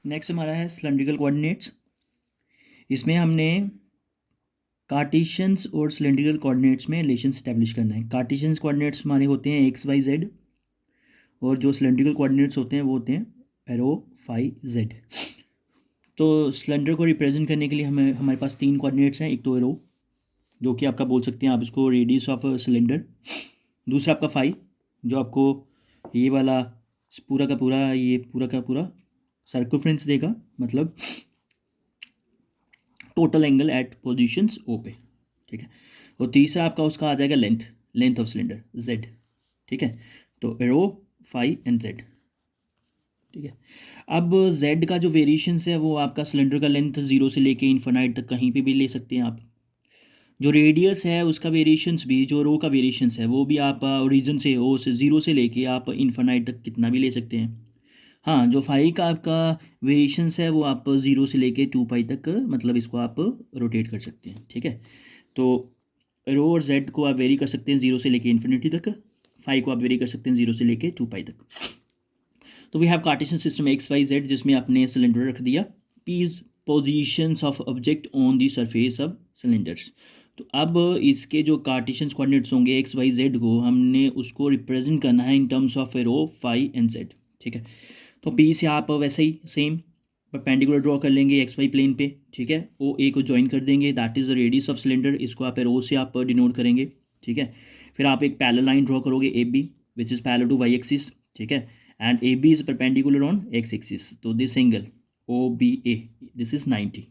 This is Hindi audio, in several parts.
नेक्स्ट हमारा है सिलेंड्रिकल कोऑर्डिनेट्स। इसमें हमने कार्टेशियंस और सिलेंड्रिकल कोऑर्डिनेट्स में रिलेशन स्टैब्लिश करना है। कार्टेशियंस कोऑर्डिनेट्स हमारे होते हैं एक्स वाई जेड, और जो सिलेंड्रिकल कोऑर्डिनेट्स होते हैं वो होते हैं एरो फाई जेड। तो सिलेंडर को रिप्रेजेंट करने के लिए हमारे पास तीन कोऑर्डिनेट्स हैं। एक तो एरो, जो कि आपका बोल सकते हैं आप इसको रेडियस ऑफ सिलेंडर। दूसरा आपका फाई, जो आपको ये वाला पूरा का पूरा, ये पूरा का पूरा सर्कमफ्रेंस देगा, मतलब टोटल एंगल एट पोजीशंस ओ पे। ठीक है। और तीसरा आपका उसका आ जाएगा length, length of cylinder Z. ठीक है। तो एरो फाई एंड जेड। ठीक है। अब जेड का जो वेरिएशंस है वो आपका सिलेंडर का लेंथ 0 से लेके इन्फिनाइट तक कहीं पे भी ले सकते हैं आप। जो रेडियस है उसका वेरिएशंस भी, जो रो का वेरिएशंस है वो भी आप ओरिजिन से ओ से 0 से लेके आप इन्फिनाइट तक कितना भी ले सकते हैं। हाँ, जो फाई का आपका वेरिएशंस है वो आप 0 से लेके 2 पाई तक, मतलब इसको आप रोटेट कर सकते हैं। ठीक है। तो रो और जेड को आप वेरी कर सकते हैं 0 से लेके इन्फिनिटी तक। फाई को आप वेरी कर सकते हैं 0 से लेके 2 पाई तक। तो we have Cartesian system X Y Z, जिसमें आपने सिलेंडर रख दिया। P is positions of object on the surface of cylinders. तो अब इसके जो कार्टेशियन कोऑर्डिनेट्स होंगे एक्स वाई जेड को, हमने उसको रिप्रेजेंट करना है in terms of rho phi and Z. ठीक है। तो पी से आप वैसे ही सेम परपेंडिकुलर ड्रॉ कर लेंगे एक्स वाई प्लेन पे। ठीक है। ओ ए को ज्वाइन कर देंगे, that is the radius of cylinder. इसको आप एरो से आप डिनोट करेंगे। ठीक है। फिर आप एक पैरेलल लाइन ड्रॉ करोगे A B, which is parallel to Y axis. ठीक है। And A B is perpendicular on X axis. तो this angle O B A, this is 90।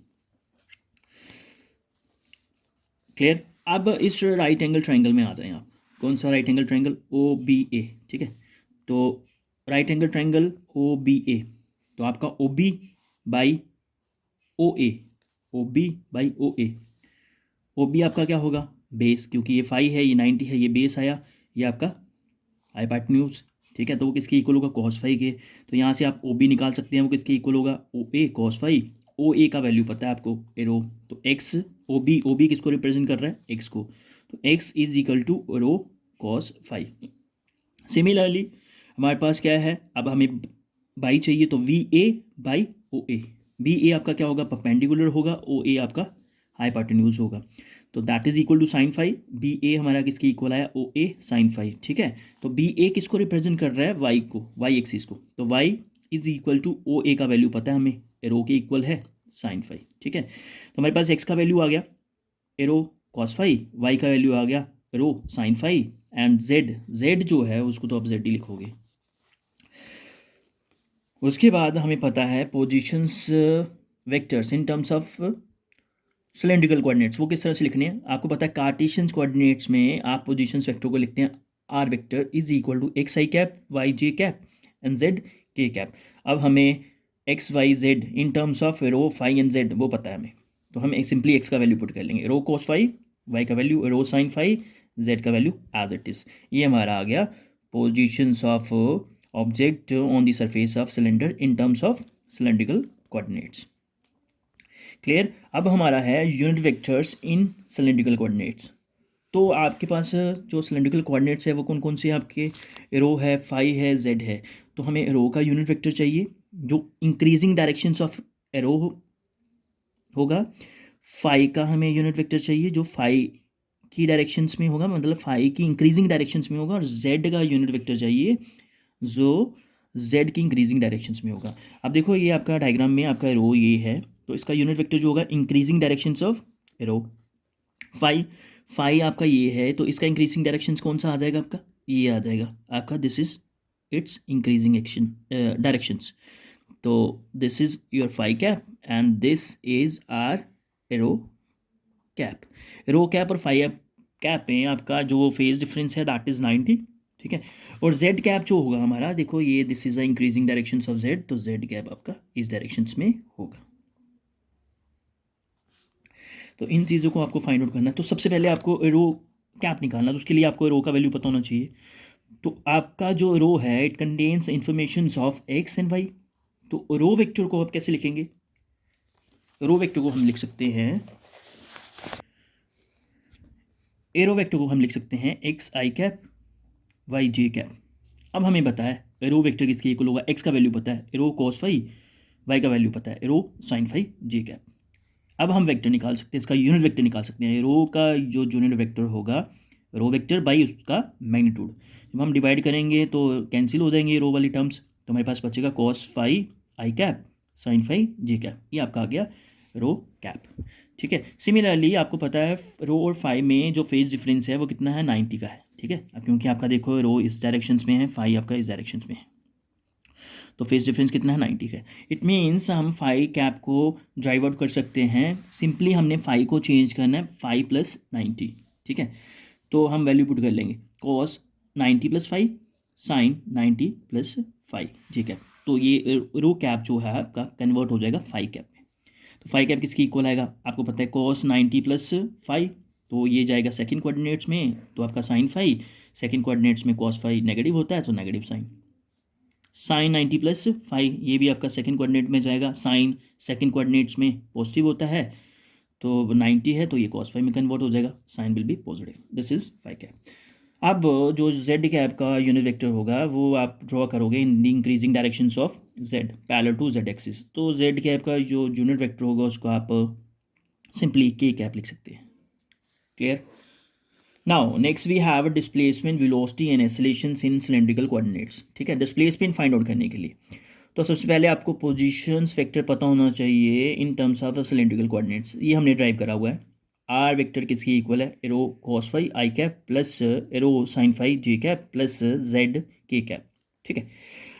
Clear. अब इस राइट एंगल ट्राइंगल में आ जाएं आप। कौन सा right angle triangle? O B A. ठीक है। तो right angle triangle O B A, तो आपका O B by O A, O B by O A. O B आपका क्या होगा? बेस, क्योंकि ये फाई है, ये 90 है, ये बेस आया, ये आपका हाइपोटेन्यूज। ठीक है। तो वो किसके इक्वल होगा? कॉस फाई के। तो यहाँ से आप ओ बी निकाल सकते हैं, वो किसके इक्वल होगा? ओ ए कॉस फाई। ओ ए का वैल्यू पता है आपको, एरो। तो एक्स, ओ बी किसको रिप्रेजेंट कर रहा है? एक्स को। तो X is equal to rho cos phi. Similarly हमारे पास क्या है, अब हमें बाई चाहिए, तो we A by O A. B A आपका क्या होगा? परपेंडिकुलर होगा, ओ ए आपका हाइपोटेन्यूज होगा। तो that is equal to sine phi. B A हमारा किसके इक्वल आया? O A sine phi. ठीक है। तो बी ए किसको रिप्रेजेंट कर रहा है? वाई को, वाई एक्सिस को। तो Y is equal to O A का वैल्यू पता है हमें, एरो के इक्वल है साइन फाई। ठीक है। तो हमारे पास एक्स का वैल्यू आ गया एरो कॉस फाई, वाई का वैल्यू आ गया rho sine phi, and Z, Z जो है उसको तो आप जेड ही लिखोगे। उसके बाद हमें पता है positions vectors in terms of cylindrical coordinates, वो किस तरह से लिखने हैं आपको पता है। कार्टेशियंस कोऑर्डिनेट्स में आप पोजीशंस वेक्टर को लिखते हैं R vector is equal to X I cap Y J cap and Z K cap. अब हमें X Y Z in terms of rho phi and Z वो पता है हमें, तो हम सिंपली एक्स का वैल्यू पुट कर लेंगे, रो कोस फाई, वाई का value rho sine phi, Z का वैल्यू एज इट इज। ये हमारा आ गया positions of object on the surface of cylinder in terms of cylindrical coordinates. Clear. अब हमारा है unit vectors in cylindrical coordinates. तो आपके पास जो सिलेंड्रिकल कोऑर्डिनेट्स है वो कौन कौन से हैं आपके? रो है, फाई है, जेड है। तो हमें रो का यूनिट वेक्टर चाहिए जो इंक्रीजिंग डायरेक्शंस ऑफ एरो होगा। फाई का हमें यूनिट वेक्टर चाहिए जो फाई की डायरेक्शंस में होगा, मतलब फाई की इंक्रीजिंग डायरेक्शंस में होगा। और जेड का यूनिट वेक्टर चाहिए जो जेड की इंक्रीजिंग डायरेक्शंस में होगा। अब देखो ये आपका डायग्राम में आपका रो ये है, तो इसका यूनिट वेक्टर जो होगा increasing directions of rho. Phi, phi आपका ये है, तो इसका इंक्रीजिंग डायरेक्शंस कौन सा आ जाएगा आपका? ये आ जाएगा आपका, this is its increasing action directions. तो this is your phi cap and this is our arrow cap. Rho cap और फाई कैप में आपका जो फेज डिफरेंस है दैट इज 90। ठीक है। और जेड कैप जो होगा हमारा, देखो ये this is the increasing directions of Z, तो जेड कैप आपका इस डायरेक्शंस में होगा। तो इन चीज़ों को आपको फाइंड आउट करना है। तो सबसे पहले आपको रो कैप निकालना, तो उसके लिए आपको रो का वैल्यू पता होना चाहिए। तो आपका जो रो है it contains information of X and Y. तो रो वेक्टर को आप कैसे लिखेंगे? रो वेक्टर को हम लिख सकते हैं, एरो वेक्टर को हम लिख सकते हैं x I cap Y J cap. अब हमें पता है रो वेक्टर किसके इक्वल होगा, एक्स का वैल्यू पता है रो कॉस फाई वाई का वैल्यू पता है रो साइन फाई जे कैप। अब हम वेक्टर निकाल सकते हैं, इसका यूनिट वेक्टर निकाल सकते हैं। रो का जो यूनिट वेक्टर होगा रो वेक्टर बाई उसका मैग्नीट्यूड। जब हम डिवाइड करेंगे तो कैंसिल हो जाएंगे रो वाली टर्म्स, तो हमारे पास बचेगा कॉस फाई आई कैप साइन फाई जे कैप, ये आपका आ गया रो कैप। ठीक है, सिमिलरली आपको पता है रो और फाई में जो फेज डिफरेंस है वो कितना है, 90 का है। ठीक है, अब क्योंकि आपका देखो रो इस डायरेक्शन में है, फाई आपका इस डायरेक्शन में है, तो फेज डिफरेंस कितना है, 90 है। इट मीन्स हम फाई कैप को ड्राइव आउट कर सकते हैं, सिंपली हमने फाई को चेंज करना है फाई प्लस 90। ठीक है, तो हम वैल्यू पुट कर लेंगे cos 90 plus five sine 90 plus five J cap. तो ये रो कैप जो है आपका कन्वर्ट हो जाएगा फाई कैप में। तो फाई कैप किसकी इक्वल आएगा, आपको पता है कॉस 90 प्लस फाइव, तो ये जाएगा सेकंड कोऑर्डिनेट्स में, तो आपका साइन फाइव, सेकंड कोऑर्डिनेट्स में कॉस फाइव नेगेटिव होता है तो negative sine, sine 90 plus phi ये भी आपका सेकंड कोऑर्डिनेट में जाएगा, साइन सेकंड कोऑर्डिनेट्स में पॉजिटिव होता है, तो 90 है तो ये कॉस फाइव में कन्वर्ट हो जाएगा, sine will be positive, this is phi cap. अब जो जेड कैप का यूनिट वेक्टर होगा वो आप ड्रॉ करोगे in the increasing directions of Z parallel to Z axis. तो जेड कैप का जो यूनिट वेक्टर होगा उसको आप सिंपली के कैप लिख सकते हैं। Clear. Now next we have displacement velocity and accelerations in cylindrical coordinates. ठीक है, डिस्प्लेसमेंट फाइंड आउट करने के लिए तो सबसे पहले आपको पोजीशंस वेक्टर पता होना चाहिए in terms of cylindrical coordinates. ये हमने ड्राइव करा हुआ है, आर वेक्टर किसकी इक्वल है, एरो कॉस फाई आई cap plus arrow sine phi जे cap plus Z K cap. ठीक है,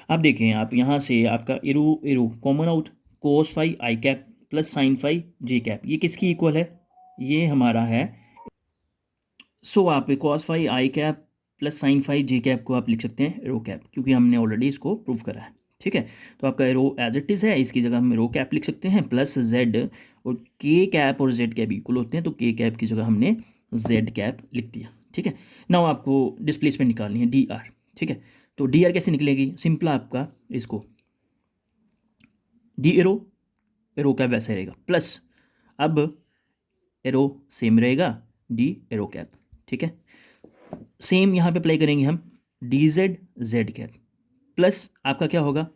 अब देखें आप यहाँ से आपका arrow arrow common out, cos phi आई कैप प्लस साइन फाई जे कैप, ये किसकी इक्वल है, ये हमारा है। सो आप कॉस फाई आई कैप प्लस साइन फाई जे कैप को आप लिख सकते हैं रो कैप, क्योंकि हमने ऑलरेडी इसको प्रूव करा है। ठीक है, तो आपका रो एज इट इज़ है, इसकी जगह हम रो कैप लिख सकते हैं प्लस जेड, और के कैप और जेड कैप इक्वल होते हैं तो के कैप की जगह हमने जेड कैप लिख दिया। ठीक है, नाउ आपको डिस्प्लेसमेंट निकालनी है डी आर। ठीक है, तो डी आर कैसे निकलेगी, सिंपल आपका इसको डी एरो एरो कैप वैसे रहेगा प्लस अब एरो सेम रहेगा डी एरो कैप। ठीक है, सेम यहाँ पे अप्लाई करेंगे हम D Z Z cap plus आपका क्या होगा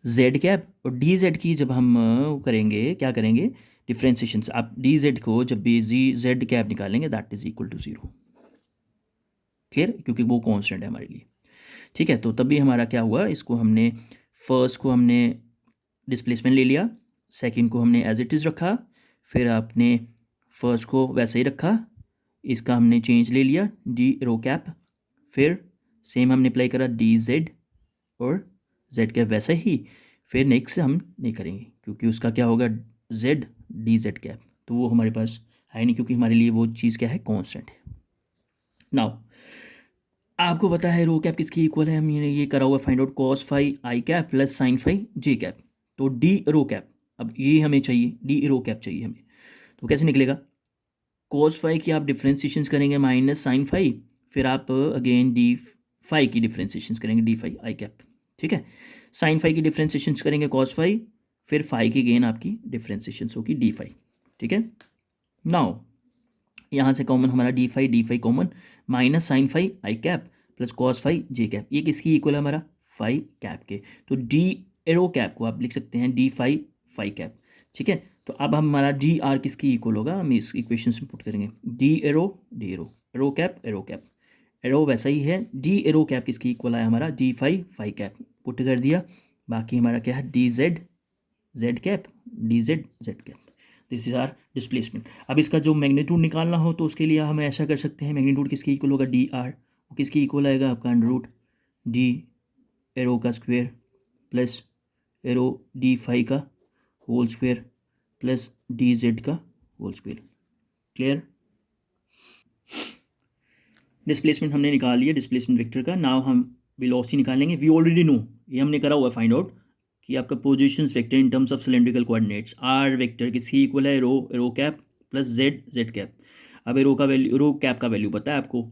जेड कैप, और डी जेड की जब हम करेंगे क्या करेंगे डिफ्रेंसिएशन, आप डी जेड को जब भी जी जेड कैप निकालेंगे that is equal to zero. Clear, क्योंकि वो कॉन्स्टेंट है हमारे लिए। ठीक है, तो तभी हमारा क्या हुआ, इसको हमने फर्स्ट को हमने डिस्प्लेसमेंट ले लिया, सेकंड को हमने एज इट इज़ रखा, फिर आपने फर्स्ट को वैसे ही रखा, इसका हमने चेंज ले लिया डी रो कैप, फिर सेम हमने अप्लाई करा डी जेड और जेड कैप वैसे ही, फिर नेक्स्ट हम नहीं करेंगे क्योंकि उसका क्या होगा जेड डी जेड कैप, तो वो हमारे पास है नहीं क्योंकि हमारे लिए वो चीज़ क्या है कांस्टेंट है। नाउ आपको पता है रो कैप किसकी इक्वल है, हमने ये करा हुआ फाइंड आउट कॉस फाई आई कैप प्लस साइन फाई जे कैप, तो डी रो कैप अब ये हमें चाहिए, डी रो कैप चाहिए हमें, तो कैसे निकलेगा, कोस फाई की आप डिफ्रेंसिएशन करेंगे माइनस साइन फाई, फिर आप अगेन डी फाई की डिफ्रेंसिएशन करेंगे डी फाई आई कैप। ठीक है, साइन फाई की डिफ्रेंसिएशन करेंगे कॉस फाई, फिर फाई की गेन आपकी डिफ्रेंसिएशन होगी डी फाई। ठीक है, नाउ यहाँ से कॉमन हमारा D phi common minus sine phi आई कैप प्लस कॉस फाई जे कैप, ये किसकी इक्वल है हमारा फाई कैप के, तो डी एरो कैप को आप लिख सकते हैं डी फाई कैप। ठीक है, तो अब हमारा डी आर किसकी इक्वल होगा, हम इस इक्वेशन में पुट करेंगे D arrow arrow cap r वैसा ही है, डी एरो कैप किसकी इक्वल है हमारा डी फाई कैप, पुट कर दिया, बाकी हमारा क्या है D Z cap D Z cap, this is R displacement. अब इसका जो मैग्नीट्यूड निकालना हो तो उसके लिए हम ऐसा कर सकते हैं, मैग्नीट्यूड किसकी इक्वल होगा डी आर, वो किसकी इक्वल आएगा आपका अंडर रूट डी एरो का square plus arrow D phi का whole square plus D Z का होल स्क्वेयर। क्लियर, डिस्प्लेसमेंट हमने निकाल लिया डिस्प्लेसमेंट वेक्टर का, नाउ हम वेलोसिटी निकालेंगे, वी ऑलरेडी नो, ये हमने करा हुआ फाइंड आउट कि आपका positions vector in terms of cylindrical coordinates R vector किसकी इक्वल है rho cap plus Z cap. अब रो का वैल्यू रो कैप का वैल्यू पता है आपको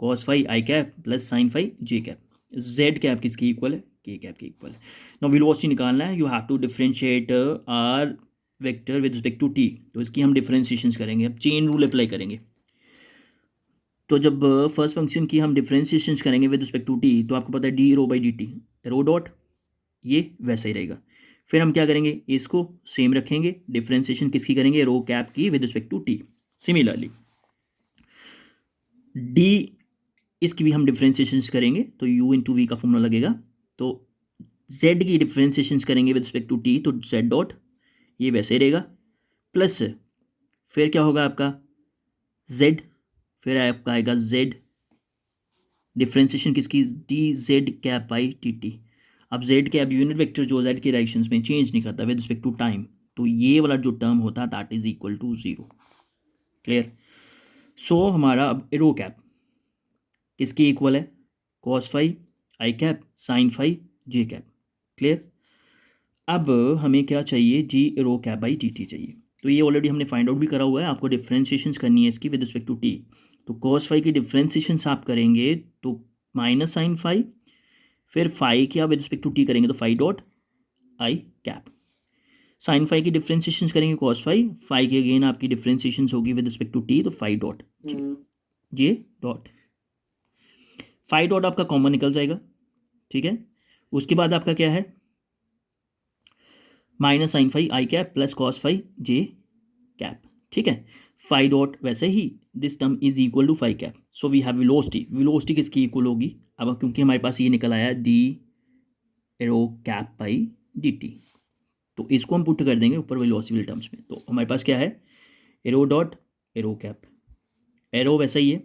कॉस फाई आई कैप प्लस साइन फाई जे कैप, जेड कैप किसकी इक्वल है के कैप की इक्वल है। नाउ वेलोसिटी निकालना है, you have to differentiate R vector with respect to T, तो इसकी हम डिफरेंशिएशन करेंगे, अब चेन रूल अप्लाई करेंगे, तो जब फर्स्ट फंक्शन की हम डिफरेंशिएशन करेंगे विद रिस्पेक्ट टू टी, तो आपको पता है D rho by D T rho dot ये वैसा ही रहेगा, फिर हम क्या करेंगे, इसको सेम रखेंगे, डिफ्रेंसिएशन किसकी करेंगे, रो कैप की with respect to t. Similarly d, इसकी भी हम डिफ्रेंसिएशन करेंगे तो u इंटू वी का फॉर्मूला लगेगा। तो z की डिफ्रेंसिएशन करेंगे विद रिस्पेक्ट टू टी, तो z डॉट ये वैसे ही रहेगा, प्लस फिर क्या होगा आपका z, फिर आपका आएगा z, डिफ्रेंसिएशन किसकी, D Z cap by T T. अब z कैप यूनिट वेक्टर जो z के डायरेक्शन में चेंज नहीं करता विद रिस्पेक्ट टू टाइम, तो ये वाला जो टर्म होता है that is equal to 0। Clear. So हमारा अब रो कैप किसकी इक्वल है, कॉस फाई आई कैप साइन फाई जे कैप। क्लियर। अब हमें क्या चाहिए, G rho cap by T T चाहिए। तो ये ऑलरेडी हमने फाइंड आउट भी करा हुआ है, आपको डिफ्रेंशिएशन करनी है इसकी विद रिस्पेक्ट टू टी। तो कॉस फाई की डिफ्रेंशिएशन आप करेंगे तो माइनस साइन फाई, फिर फाई की आप विद रिस्पेक्ट टू टी करेंगे तो phi dot i cap. Sine phi की डिफ्रेंशिएशन करेंगे कॉस फाई, फाई की अगेन आपकी डिफ्रेंशिएशन होगी विद रिस्पेक्ट टू टी, तो phi dot j dot, phi dot आपका कॉमन निकल जाएगा। ठीक है। उसके बाद आपका क्या है, माइनस साइन फाई आई कैप प्लस कॉस फाई जे कैप। ठीक है। फाई डॉट वैसे ही this term is equal to phi cap, so we have velocity. Velocity किसकी इक्वल होगी, अब क्योंकि हमारे पास ये निकल आया D arrow cap by D T, तो इसको हम पुट कर देंगे ऊपर वेलोसिटी टर्म्स में। तो हमारे पास क्या है, r dot arrow cap, r वैसा ही है,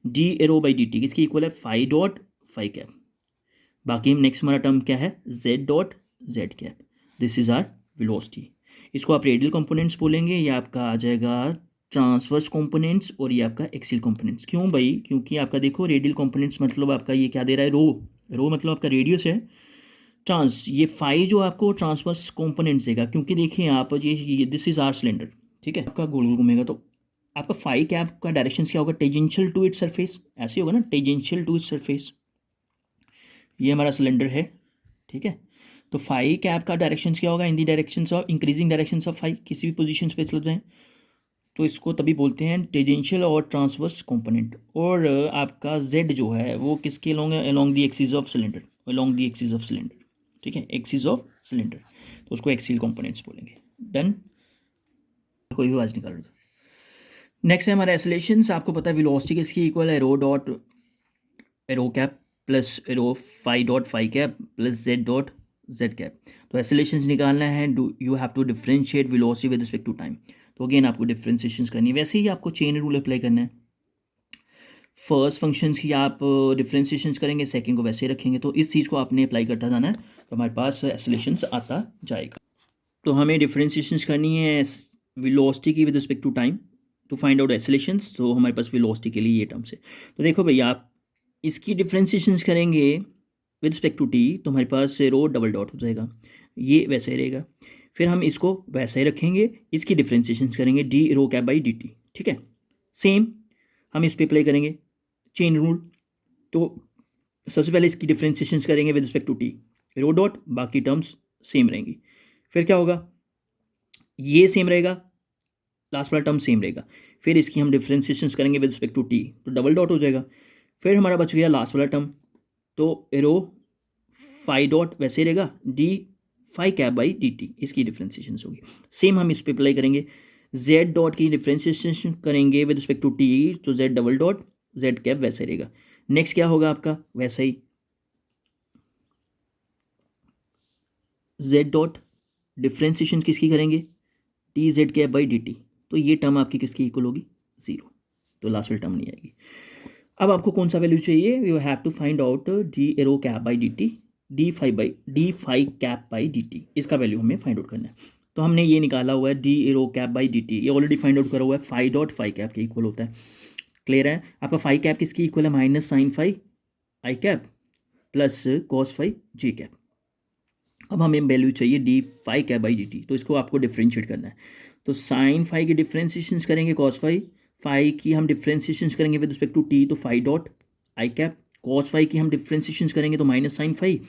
d r by D t किसकी इक्वल है, फाई डॉट फाई कैप। बाकी हम नेक्स्ट हमारा टर्म क्या है, z dot Z cap. This is our velocity. इसको आप रेडियल कंपोनेंट्स बोलेंगे, या आपका आ जाएगा ट्रांसवर्स कंपोनेंट्स, और ये आपका एक्सियल कंपोनेंट्स। क्यों भाई, क्योंकि आपका देखो रेडियल कंपोनेंट्स मतलब आपका ये क्या दे रहा है, रो, रो मतलब आपका रेडियस है, ट्रांस ये फाई जो आपको ट्रांसवर्स कंपोनेंट्स देगा, क्योंकि देखिए आप ये दिस इज आर सिलेंडर। ठीक है। आपका गोल गोल घूमेगा तो आपका फाई कैप का डायरेक्शन क्या होगा, टेजेंशियल टू इट सरफेस, ऐसे होगा ना, टेजेंशियल टू इट सरफेस। ये हमारा सिलेंडर है। ठीक है। तो फाई कैप का डायरेक्शन क्या होगा, in the direction of increasing direction of phi, किसी भी पोजीशन पे चल जाए तो इसको तभी बोलते हैं टेजेंशियल और ट्रांसवर्स कंपोनेंट। और आपका जेड जो है वो किसके along the axis of cylinder, along the axis of cylinder. ठीक है, एक्सिस ऑफ सिलेंडर, तो उसको एक्सियल कंपोनेंट्स बोलेंगे। डन, कोई भी आवाज़ निकाल रहा था। नेक्स्ट है हमारा एसलेशंस। आपको पता है वेलोसिटी किसकी इक्वल है, rho dot arrow cap plus arrow phi dot phi cap plus Z dot Z cap. तो एसलेशंस निकालना है, do you have to differentiate velocity with respect to time. तो अगेन आपको डिफ्रेंशिएशन करनी है, वैसे ही आपको चेन रूल अप्लाई करना है। फर्स्ट फंक्शंस की आप डिफ्रेंशिएशन करेंगे, सेकंड को वैसे ही रखेंगे, तो इस चीज़ को आपने अप्लाई करता जाना है, तो हमारे पास एसलेशंस आता जाएगा। तो हमें डिफ्रेंशिएशन करनी है वेलोसिटी की with respect to time to find out accelerations. तो हमारे पास वेलोसिटी के लिए ये टर्म्स है। तो देखो भैया, आप इसकी डिफ्रेंशिएशन करेंगे विद रिस्पेक्ट टू टी, तो हमारे पास रो डबल डॉट हो जाएगा, ये वैसे ही रहेगा। फिर हम इसको वैसे ही रखेंगे, इसकी डिफ्रेंशिएशन करेंगे D rho cap by D T. ठीक है। सेम हम इस पर अप्लाई करेंगे चेन रूल। तो सबसे पहले इसकी डिफ्रेंशिएशन करेंगे with respect to t, rho dot, बाकी टर्म्स सेम रहेंगी। फिर क्या होगा, ये सेम रहेगा, लास्ट वाला टर्म सेम रहेगा। फिर इसकी हम डिफ्रेंशिएशन करेंगे विद रिस्पेक्ट टू टी, तो डबल डॉट हो जाएगा। फिर हमारा बच गया लास्ट वाला टर्म, तो एरो फाई डॉट वैसे ही रहेगा, d phi cap by D t, इसकी डिफ्रेंशिएशन होगी। सेम हम इस पर अप्लाई करेंगे, जेड डॉट की डिफ्रेंशिएशन करेंगे विद रिस्पेक्ट टू टी, तो z double dot Z cap वैसे रहेगा। नेक्स्ट क्या होगा आपका, वैसे ही जेड डॉट डिफ्रेंशिएशन किसकी करेंगे, T Z cap by D T, तो ये टर्म आपकी किसकी इक्वल होगी, 0, तो लास्ट वाली टर्म नहीं आएगी। अब आपको कौन सा वैल्यू चाहिए, you have to find out d arrow cap by D t, d phi cap by D T, इसका वैल्यू हमें फाइंड आउट करना है। तो हमने ये निकाला हुआ है d arrow cap by D t, ये ऑलरेडी फाइंड आउट करा हुआ है, फाई डॉट फाई कैप के इक्वल होता है। क्लियर है। आपका फाई कैप किसकी इक्वल है, माइनस साइन फाई आई कैप प्लस कॉस फाई जे कैप। अब हमें वैल्यू चाहिए d phi cap by D T, तो इसको आपको डिफ्रेंशिएट करना है। तो साइन फाई की डिफ्रेंशिएशन करेंगे कॉस फाई, फाई की हम डिफ्रेंशिएशन करेंगे विद रिस्पेक्ट टू टी, तो phi dot i cap, cos phi की हम डिफ्रेंशिएशन करेंगे तो माइनस साइन फाई,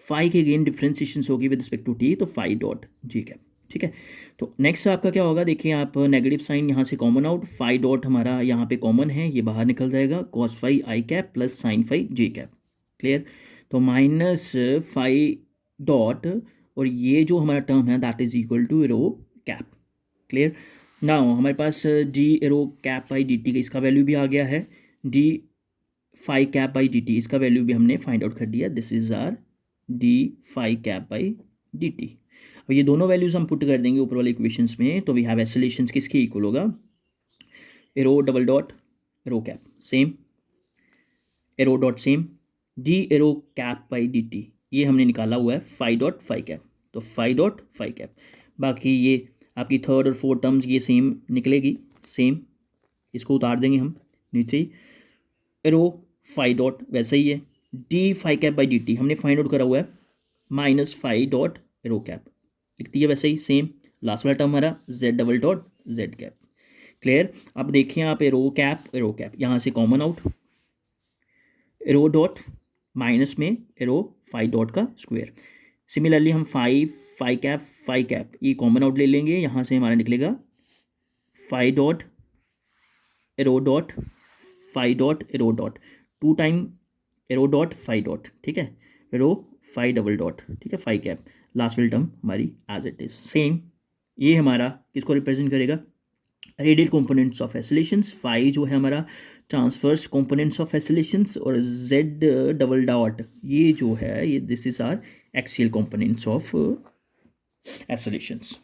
फाई की अगेन डिफ्रेंशिएशन होगी विद रिस्पेक्ट टू टी, तो फाई डॉट जी कैप। ठीक है। तो नेक्स्ट आपका क्या होगा, देखिए आप नेगेटिव साइन यहाँ से कॉमन आउट, फाई डॉट हमारा यहाँ पे कॉमन है, ये बाहर निकल जाएगा, कॉस फाई आई कैप प्लस साइन फाई जे कैप। क्लियर। तो माइनस फाई डॉट और ये जो हमारा टर्म है that is equal to rho cap. Clear. Now हमारे पास D rho cap by D T, इसका वैल्यू भी आ गया है, D phi cap by D T, इसका वैल्यू भी हमने फाइंड आउट कर दिया, this is our D phi cap by D T. अब ये दोनों वैल्यूज हम पुट कर देंगे ऊपर वाले इक्वेशंस में, तो वी हैव एसोलेशंस किसके इक्वल होगा, arrow double dot row cap same, arrow dot same, D arrow cap by D t, ये हमने निकाला हुआ है फाई डॉट फाई कैप, तो फाई डॉट फाई कैप। बाकी ये आपकी थर्ड और फोर्थ टर्म्स ये सेम निकलेगी, सेम, इसको उतार देंगे हम नीचे ही, एरो फाई डॉट वैसा ही है, D phi cap by D t हमने फाइंड आउट करा हुआ है minus phi dot arrow cap, लिख दिया वैसे ही सेम, लास्ट वाला टर्म हमारा z double dot Z cap. Clear. अब देखिए आप एरो कैप यहाँ से common out, r dot minus में एरो फाई डॉट का स्क्वायर, सिमिलरली हम फाई कैप ये कॉमन आउट ले लेंगे, यहाँ से हमारा निकलेगा phi dot r dot phi dot r dot, two time r dot phi dot, ठीक है, एरो फाई डबल डॉट, ठीक है, फाई कैप, लास्ट वाली टर्म हमारी एज इट इज सेम। ये हमारा किसको रिप्रेजेंट करेगा, radial components of accelerations, phi जो है हमारा ट्रांसवर्स कंपोनेंट्स ऑफ एसिलेशंस, और जेड डबल डॉट ये जो है ये this is our axial components of accelerations.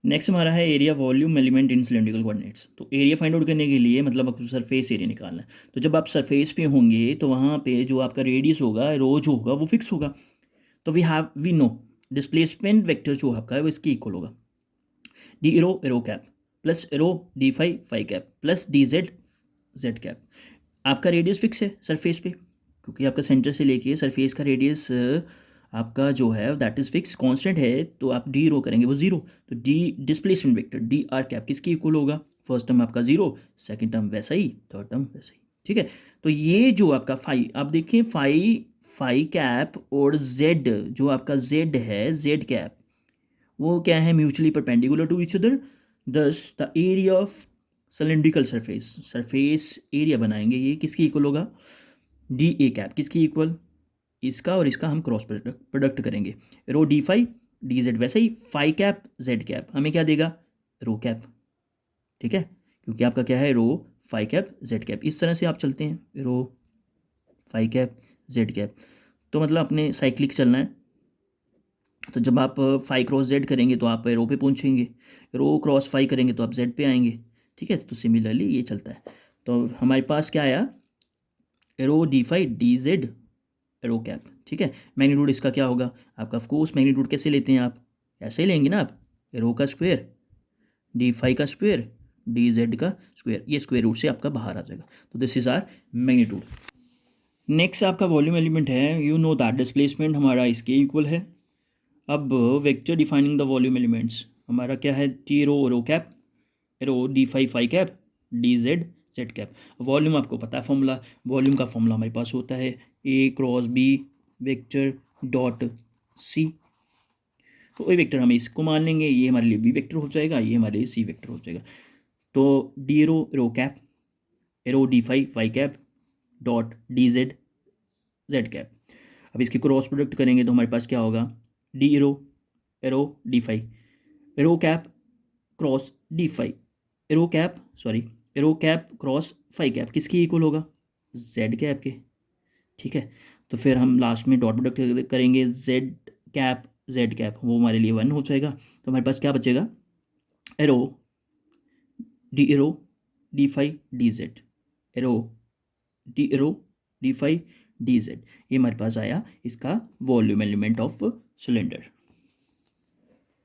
Next हमारा है area volume element in cylindrical coordinates. तो एरिया फाइंड आउट करने के लिए मतलब आपको सरफेस एरिया निकालना है, तो जब आप सरफेस पे होंगे तो वहाँ पे जो आपका रेडियस होगा, रो जो होगा वो फिक्स होगा, तो वी नो डिस्प्लेसमेंट वेक्टर जो आपका है वो इसकी इक्वल होगा, d arrow cap plus arrow D phi cap plus D Z cap. आपका रेडियस फिक्स है सरफेस पे, क्योंकि आपका सेंटर से लेके सरफेस का रेडियस आपका जो है दैट इज फिक्स कांस्टेंट है, तो आप डी रो करेंगे वो जीरो, तो D displacement vector D R cap किसकी इक्वल होगा, फर्स्ट टर्म आपका जीरो, सेकंड टर्म वैसा ही, थर्ड टर्म वैसा ही, ठीक है। तो ये जो आपका फाई, आप देखिए फाई कैप और जेड जो आपका जेड है, जेड कैप वो क्या है, mutually perpendicular to each other, thus the area of cylindrical surface area बनाएंगे, ये किसकी इक्वल होगा, डी ए कैप किसकी इक्वल, इसका और इसका हम क्रॉस प्रोडक्ट करेंगे, rho D phi D Z, वैसे ही फाई कैप जेड कैप हमें क्या देगा, रो कैप, ठीक है, क्योंकि आपका क्या है रो फाई कैप जेड कैप, इस तरह से आप चलते हैं, रो फाई कैप जेड कैप, तो मतलब अपने साइक्लिक चलना है, तो जब आप फाई क्रॉस जेड करेंगे तो आप रो पे पहुंचेंगे, रो क्रॉस फाई करेंगे तो आप जेड पे आएंगे, ठीक है, तो सिमिलरली ये चलता है। तो हमारे पास क्या आया, rho D phi D Z arrow cap, ठीक है। मैग्नीट्यूड इसका क्या होगा आपका, ऑफकोर्स मैग्नीट्यूड कैसे लेते हैं आप, ऐसे ही लेंगे ना आप, एरो का स्क्वायर डी फाई का स्क्वायर डी जेड का स्क्वायर, ये स्क्वायर रूट से आपका बाहर आ जाएगा, तो this is our magnitude. Next आपका वॉल्यूम एलिमेंट है, यू नो दैट डिस्प्लेसमेंट हमारा इसके इक्वल है। अब vector defining the volume elements हमारा क्या है, T rho cap, rho D phi cap D Z cap. Volume आपको पता है फॉर्मूला, वॉल्यूम का फॉर्मूला हमारे पास होता है A cross B vector dot C, तो ए वेक्टर हमें इसको मान लेंगे, ये हमारे लिए बी वेक्टर हो जाएगा, ये हमारे लिए सी वेक्टर हो जाएगा, तो d rho cap r D phi cap dot d Z cap. अब इसकी क्रॉस प्रोडक्ट करेंगे तो हमारे पास क्या होगा, d r D phi, r cap cross d phi, r cap cross phi cap किसकी इक्वल होगा, जेड कैप के, ठीक है। तो फिर हम लास्ट में डॉट प्रोडक्ट करेंगे, जेड कैप वो हमारे लिए 1 हो जाएगा, तो हमारे पास क्या बचेगा, r D phi D Z, r D phi D z, ये हमारे पास आया इसका वॉल्यूम एलिमेंट ऑफ सिलेंडर।